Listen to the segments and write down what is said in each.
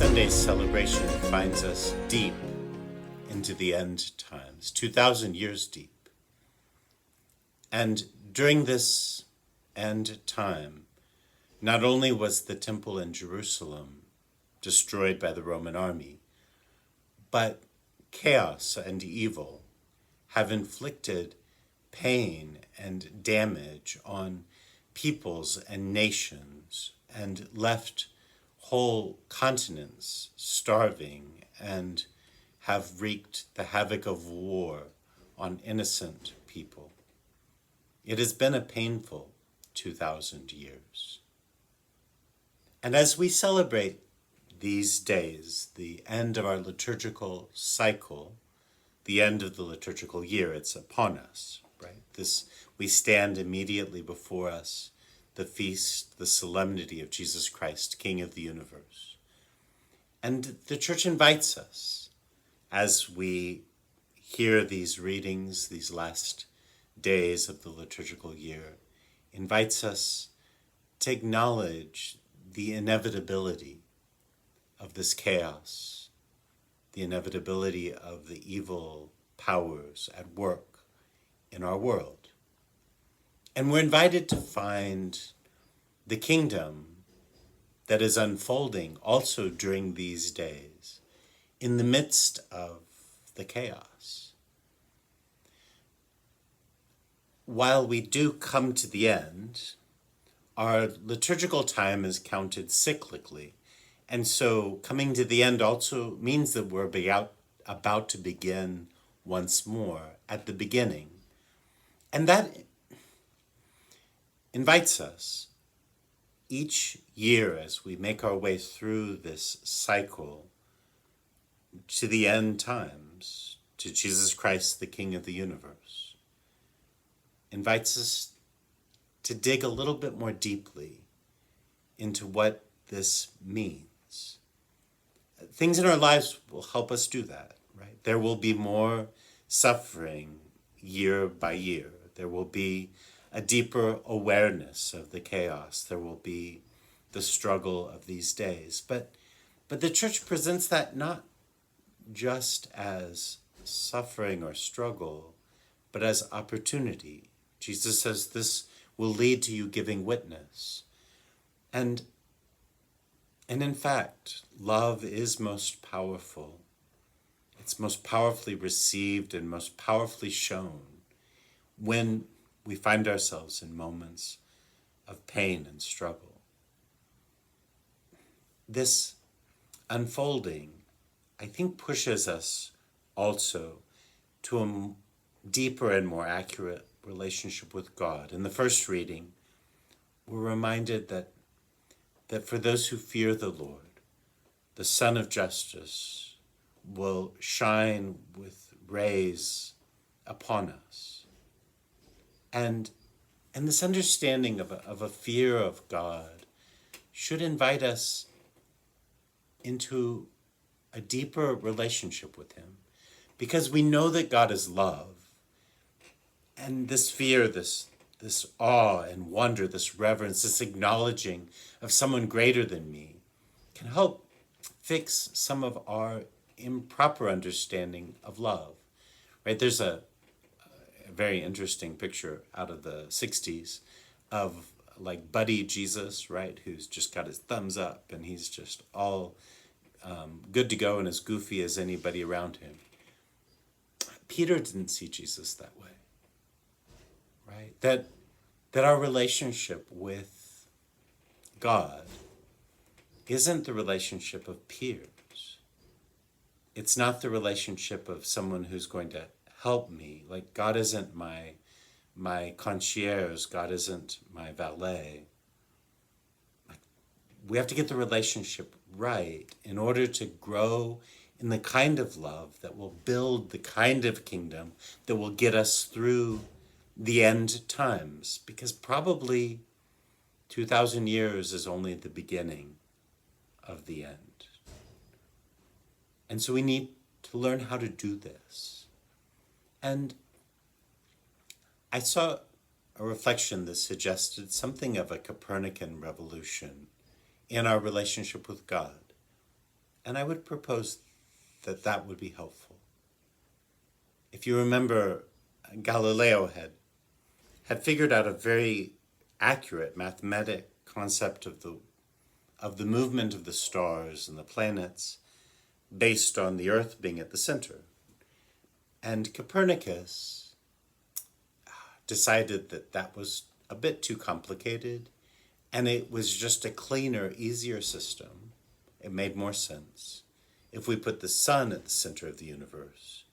Sunday's celebration finds us deep into the end times, 2,000 years deep. And during this end time, not only was the temple in Jerusalem destroyed by the Roman army, but chaos and evil have inflicted pain and damage on peoples and nations and left whole continents starving and have wreaked the havoc of war on innocent people. It has been a painful 2,000 years. And as we celebrate these days, the end of our liturgical cycle, the end of the liturgical year, it's upon us, right? We stand immediately before us, the feast, the solemnity of Jesus Christ, King of the universe. And the Church invites us, as we hear these readings, these last days of the liturgical year, invites us to acknowledge the inevitability of this chaos, the inevitability of the evil powers at work in our world. And we're invited to find the kingdom that is unfolding also during these days in the midst of the chaos. While we do come to the end, our liturgical time is counted cyclically. And so coming to the end also means that we're about to begin once more at the beginning. And that invites us each year as we make our way through this cycle to the end times, to Jesus Christ, the King of the universe, invites us to dig a little bit more deeply into what this means. Things in our lives will help us do that, right? There will be more suffering year by year. There will be a deeper awareness of the chaos. There will be the struggle of these days. But the Church presents that not just as suffering or struggle, but as opportunity. Jesus says this will lead to you giving witness. And in fact, love is most powerful. It's most powerfully received and most powerfully shown when we find ourselves in moments of pain and struggle. This unfolding, I think, pushes us also to a deeper and more accurate relationship with God. In the first reading, we're reminded that for those who fear the Lord, the Sun of Justice will shine with rays upon us. And this understanding of a fear of God should invite us into a deeper relationship with him, because we know that God is love. And this fear, this awe and wonder, this reverence, this acknowledging of someone greater than me can help fix some of our improper understanding of love, right? There's a very interesting picture out of the 60s of like Buddy Jesus, right? Who's just got his thumbs up and he's just all good to go and as goofy as anybody around him. Peter didn't see Jesus that way, right? That our relationship with God isn't the relationship of peers. It's not the relationship of someone who's going to help me. Like, God isn't my concierge. God isn't my valet. Like, we have to get the relationship right in order to grow in the kind of love that will build the kind of kingdom that will get us through the end times. Because probably 2,000 years is only the beginning of the end. And so we need to learn how to do this. And I saw a reflection that suggested something of a Copernican revolution in our relationship with God. And I would propose that that would be helpful. If you remember, Galileo had figured out a very accurate mathematic concept of the movement of the stars and the planets based on the Earth being at the center. And Copernicus decided that that was a bit too complicated, and it was just a cleaner, easier system. It made more sense if we put the sun at the center of the universe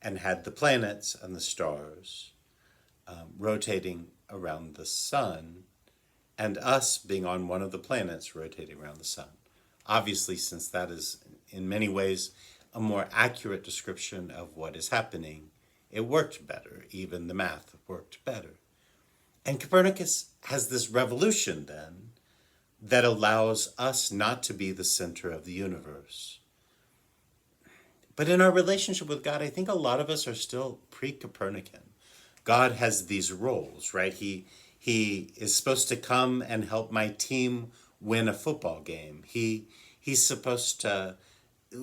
and had the planets and the stars rotating around the sun, and us being on one of the planets rotating around the sun. Obviously, since that is in many ways a more accurate description of what is happening, it worked better. Even the math worked better. And Copernicus has this revolution then that allows us not to be the center of the universe. But in our relationship with God, I think a lot of us are still pre-Copernican. God has these roles, right? He is supposed to come and help my team win a football game. He's supposed to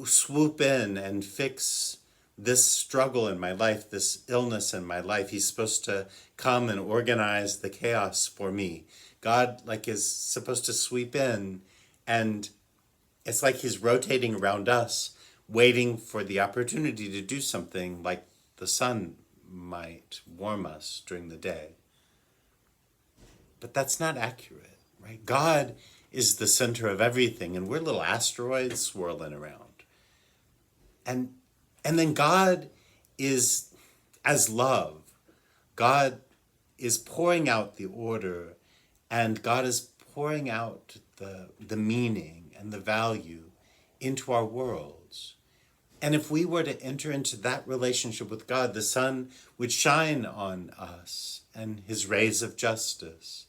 swoop in and fix this struggle in my life, this illness in my life. He's supposed to come and organize the chaos for me. God is supposed to sweep in, and it's like he's rotating around us, waiting for the opportunity to do something, like the sun might warm us during the day. But that's not accurate, right? God is the center of everything, and we're little asteroids swirling around. And then God is as love. God is pouring out the order, and God is pouring out the meaning and the value into our worlds. And if we were to enter into that relationship with God, the sun would shine on us, and his rays of justice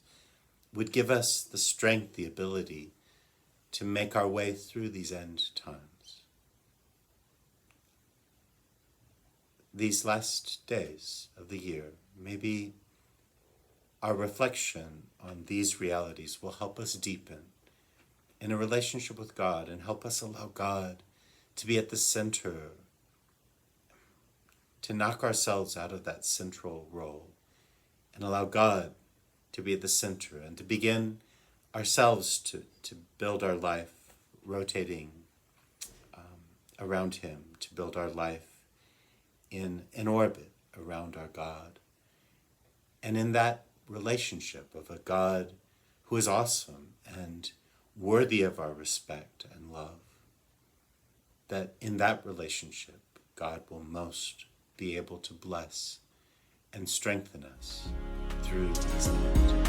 would give us the strength, the ability to make our way through these end times. These last days of the year, maybe our reflection on these realities will help us deepen in a relationship with God and help us allow God to be at the center, to knock ourselves out of that central role and allow God to be at the center, and to begin ourselves to build our life rotating around him, to build our life in an orbit around our God. And in that relationship of a God who is awesome and worthy of our respect and love, that in that relationship, God will most be able to bless and strengthen us through these times.